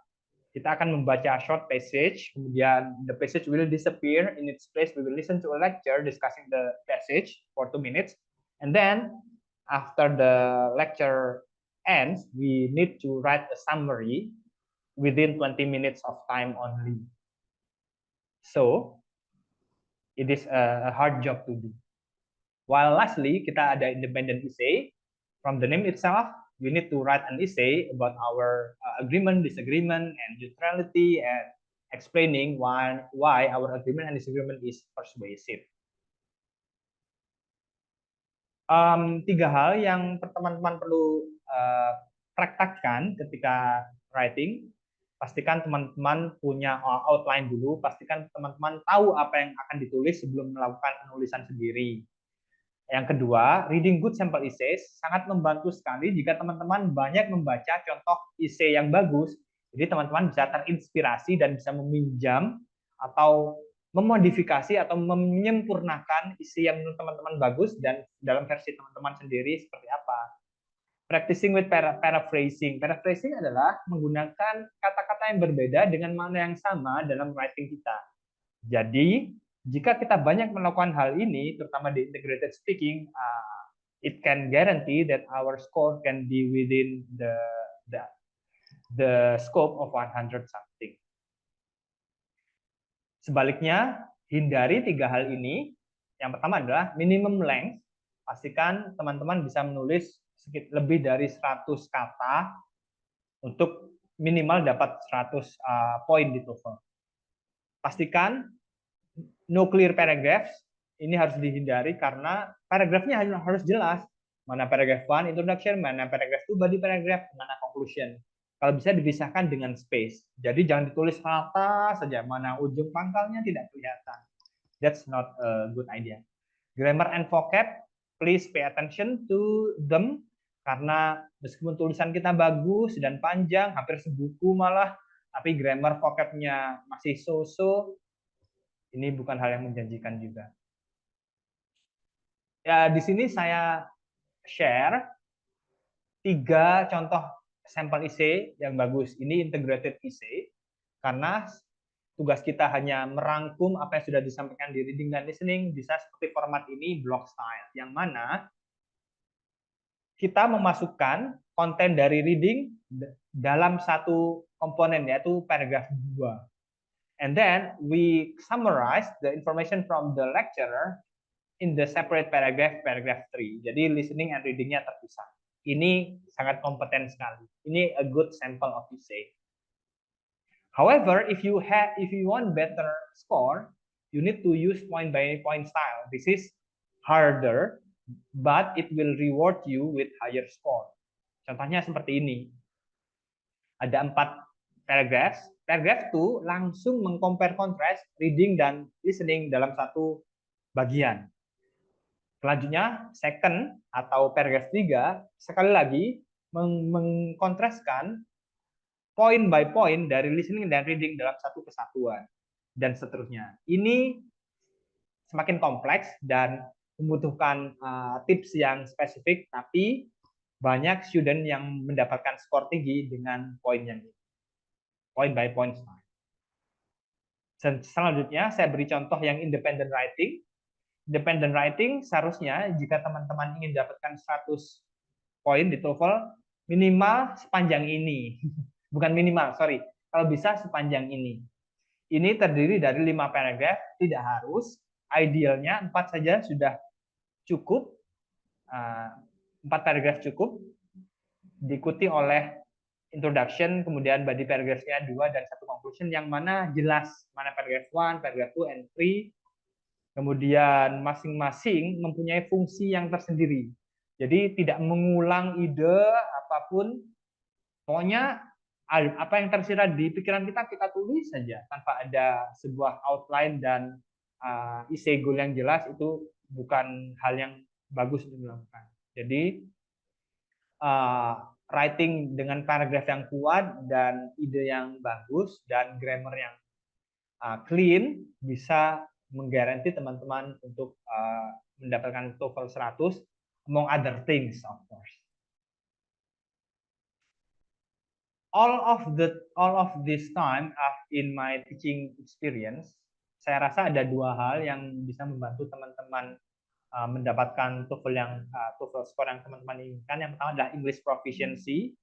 S1: Kita akan membaca short passage, kemudian the passage will disappear in its place. We will listen to a lecture discussing the passage for 2 minutes, and then after the lecture ends, we need to write a summary within 20 minutes of time only. So it is a hard job to do. While lastly, kita ada independent essay. From the name itself, we need to write an essay about our agreement, disagreement, and neutrality, and explaining why our agreement and disagreement is persuasive. 3 hal yang teman-teman perlu praktekkan ketika writing. Pastikan teman-teman punya outline dulu, pastikan teman-teman tahu apa yang akan ditulis sebelum melakukan penulisan sendiri. Yang kedua, reading good sample essays sangat membantu sekali jika teman-teman banyak membaca contoh essay yang bagus. Jadi teman-teman bisa terinspirasi dan bisa meminjam atau memodifikasi atau menyempurnakan isi yang menurut teman-teman bagus dan dalam versi teman-teman sendiri seperti apa. Practicing with paraphrasing. Paraphrasing adalah menggunakan kata-kata yang berbeda dengan makna yang sama dalam writing kita. Jadi, jika kita banyak melakukan hal ini, terutama di integrated speaking, it can guarantee that our score can be within the scope of 100 something. Sebaliknya, hindari 3 hal ini. Yang pertama adalah minimum length. Pastikan teman-teman bisa menulis lebih dari 100 kata untuk minimal dapat 100 poin di TOEFL. Pastikan no clear paragraphs. Ini harus dihindari karena paragrafnya harus jelas. Mana paragraph 1 introduction, mana paragraph 2 body paragraph, mana conclusion. Kalau bisa dipisahkan dengan space. Jadi jangan ditulis rata saja, mana ujung pangkalnya tidak kelihatan. That's not a good idea. Grammar and vocab, please pay attention to them. Karena meskipun tulisan kita bagus dan panjang, hampir sebuku malah, tapi grammar vocabnya masih so-so, ini bukan hal yang menjanjikan juga. Ya, di sini saya share 3 contoh sampel essay yang bagus. Ini integrated essay, karena tugas kita hanya merangkum apa yang sudah disampaikan di reading dan listening, bisa seperti format ini, block style, yang mana kita memasukkan konten dari reading dalam satu komponen, yaitu paragraf 2. And then we summarize the information from the lecturer in the separate paragraph, paragraph 3. Jadi listening and readingnya terpisah. Ini sangat kompeten sekali. Ini a good sample of essay. However, if you want better score, you need to use point by point style. This is harder, but it will reward you with higher score. Contohnya seperti ini. Ada 4 paragraph. Paragraph 2 langsung mengcompare contrast reading dan listening dalam satu bagian. Selanjutnya, second atau paragraph 3 sekali lagi mengkontraskan point by point dari listening dan reading dalam satu kesatuan dan seterusnya. Ini semakin kompleks dan membutuhkan tips yang spesifik, tapi banyak student yang mendapatkan skor tinggi dengan poin yang ini. Point by point style. Selanjutnya saya beri contoh yang independent writing. Independent writing seharusnya jika teman-teman ingin dapatkan 100 poin di TOEFL, minimal sepanjang ini. Bukan minimal, sorry. Kalau bisa sepanjang ini. Ini terdiri dari 5 paragraf, tidak harus. Idealnya 4 saja sudah cukup. 4 paragraf cukup. Diikuti oleh introduction, kemudian body paragraph-nya 2 dan 1 conclusion, yang mana jelas mana paragraph 1, paragraph 2, and 3. Kemudian masing-masing mempunyai fungsi yang tersendiri. Jadi tidak mengulang ide apapun. Pokoknya apa yang tersirat di pikiran kita tulis saja tanpa ada sebuah outline dan isi goal yang jelas. Itu bukan hal yang bagus untuk dilakukan. Jadi writing dengan paragraf yang kuat dan ide yang bagus dan grammar yang clean bisa menggaranti teman-teman untuk mendapatkan TOEFL 100, among other things, of course. All of this time in my teaching experience, saya rasa ada 2 hal yang bisa membantu teman-teman mendapatkan TOEFL score yang teman-teman inginkan. Yang pertama adalah English proficiency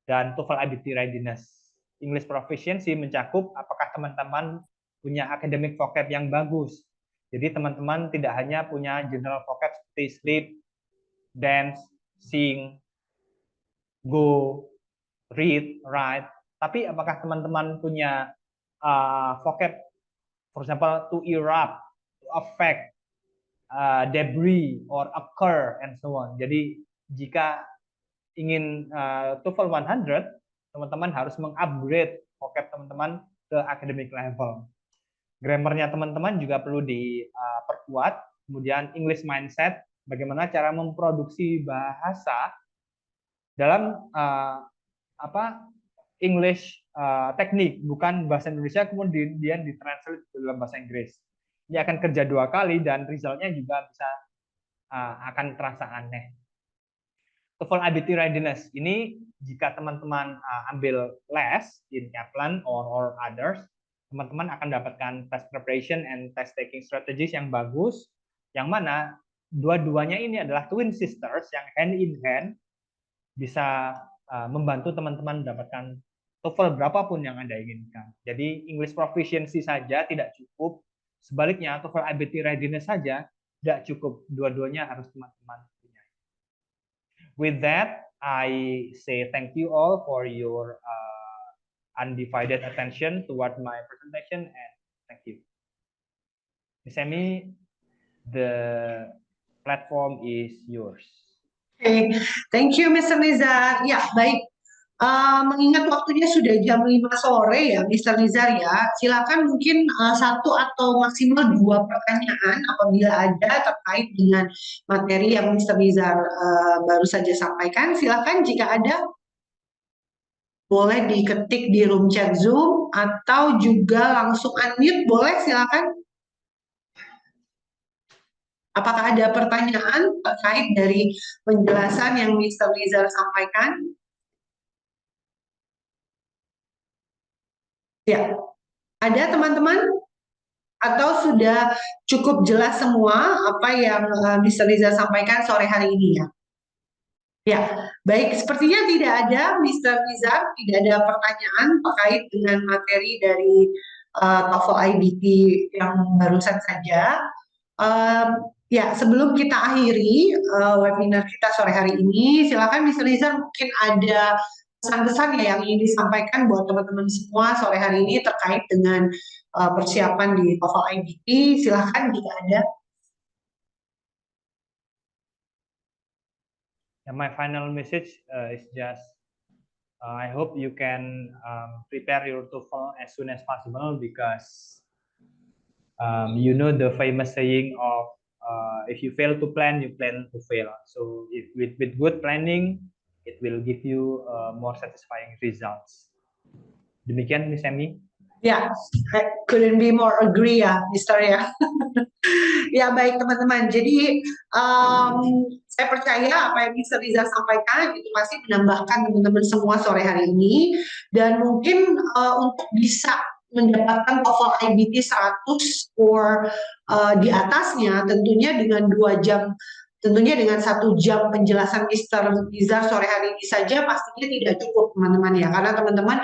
S1: dan TOEFL ability readiness. English proficiency mencakup apakah teman-teman punya academic vocab yang bagus. Jadi teman-teman tidak hanya punya general vocab seperti sleep, dance, sing, go, read, write, tapi apakah teman-teman punya vocab, for example, to erupt, to affect, debris, or occur, and so on. Jadi jika ingin TOEFL 100, teman-teman harus mengupgrade vocab teman-teman ke academic level. Grammarnya teman-teman juga perlu diperkuat. kemudian English mindset, bagaimana cara memproduksi bahasa dalam English teknik, bukan bahasa Indonesia kemudian ditranslate dalam bahasa Inggris. Ini akan kerja 2 kali dan resultnya juga bisa akan terasa aneh. TOEFL IBT readiness ini jika teman-teman ambil les in Kaplan or others, teman-teman akan dapatkan test preparation and test taking strategies yang bagus, yang mana dua-duanya ini adalah twin sisters yang hand in hand bisa membantu teman-teman mendapatkan TOEFL berapapun yang Anda inginkan. Jadi English proficiency saja tidak cukup, sebaliknya TOEFL IBT readiness saja tidak cukup, dua-duanya harus teman-teman punya. With that, I say thank you all for your undivided attention toward my presentation, and thank you. Miss Emi, the platform is yours.
S2: Oke, thank you Mr. Nizar. Ya, baik. Mengingat waktunya sudah jam 5 sore ya, Mr. Nizar ya, silakan mungkin 1 atau maksimal 2 pertanyaan apabila ada terkait dengan materi yang Mr. Nizar baru saja sampaikan. Silakan jika ada, boleh diketik di room chat Zoom atau juga langsung unmute, boleh silakan. Apakah ada pertanyaan terkait dari penjelasan yang Mr. Nizar sampaikan? Ya, ada teman-teman? Atau sudah cukup jelas semua apa yang Mr. Nizar sampaikan sore hari ini ya? Ya, baik. Sepertinya tidak ada, Mr. Nizar, tidak ada pertanyaan terkait dengan materi dari TOEFL IBT yang barusan saja. Ya, sebelum kita akhiri webinar kita sore hari ini, silakan Mr. Nizar mungkin ada pesan-pesan ya yang ingin disampaikan buat teman-teman semua sore hari ini terkait dengan persiapan di TOEFL IBT. Silakan jika ada.
S1: My final message is just I hope you can prepare your TOEFL as soon as possible, because you know the famous saying of if you fail to plan, you plan to fail. So if with good planning, it will give you more satisfying results. Demikian, Miss Emi.
S2: Ya, I couldn't be more agree ya, Mr. ya. Ya, baik teman-teman. Jadi saya percaya apa yang Mr. Rizal sampaikan itu pasti menambahkan teman-teman semua sore hari ini, dan mungkin untuk bisa mendapatkan TOEFL IBT 100 or di atasnya, tentunya dengan 2 jam, tentunya dengan 1 jam penjelasan Mr. Nizar sore hari ini saja pastinya tidak cukup teman-teman ya, karena teman-teman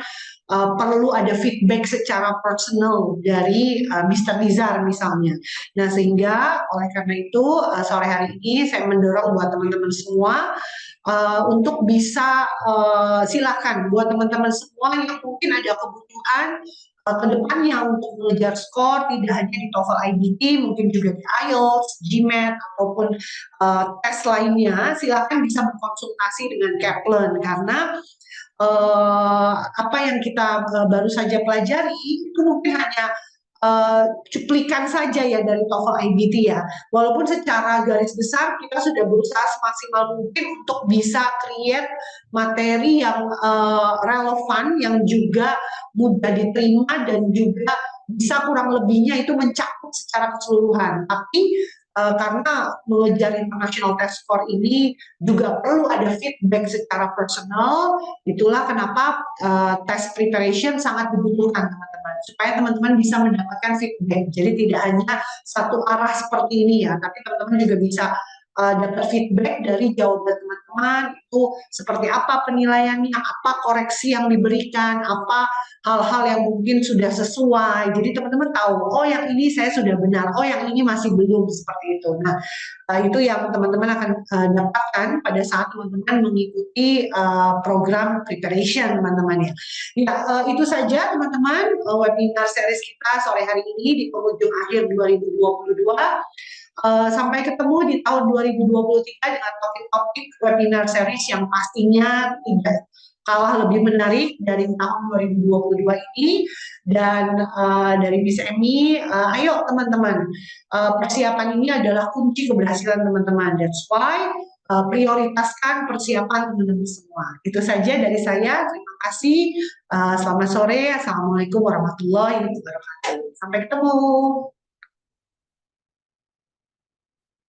S2: perlu ada feedback secara personal dari Mr. Nizar misalnya. Nah, sehingga oleh karena itu sore hari ini saya mendorong buat teman-teman semua untuk bisa silakan buat teman-teman semua yang mungkin ada kebutuhan kedepannya untuk mengejar skor tidak hanya di TOEFL IBT, mungkin juga di IELTS, GMAT ataupun tes lainnya, silakan bisa berkonsultasi dengan Kaplan, karena apa yang kita baru saja pelajari itu mungkin hanya cuplikan saja ya dari TOEFL IBT ya. Walaupun secara garis besar kita sudah berusaha semaksimal mungkin untuk bisa create materi yang relevan, yang juga mudah diterima dan juga bisa kurang lebihnya itu mencakup secara keseluruhan. Tapi karena mengejar international test score ini juga perlu ada feedback secara personal, itulah kenapa test preparation sangat dibutuhkan teman-teman, supaya teman-teman bisa mendapatkan feedback. Jadi tidak hanya satu arah seperti ini ya, tapi teman-teman juga bisa dapat feedback dari jawaban teman-teman itu seperti apa penilaiannya, apa koreksi yang diberikan, apa hal-hal yang mungkin sudah sesuai. Jadi teman-teman tahu, oh yang ini saya sudah benar, oh yang ini masih belum, seperti itu. Nah, itu yang teman-teman akan dapatkan pada saat teman-teman mengikuti program preparation teman-teman ya. Ya, itu saja teman-teman webinar series kita sore hari ini di penghujung akhir 2022. Sampai ketemu di tahun 2023 dengan topik-topik webinar series yang pastinya tidak kalah lebih menarik dari tahun 2022 ini. Dan dari Miss Emmy, ayo teman-teman, persiapan ini adalah kunci keberhasilan teman-teman. That's why prioritaskan persiapan teman-teman semua. Itu saja dari saya. Terima kasih. Selamat sore. Assalamualaikum warahmatullahi wabarakatuh. Sampai ketemu.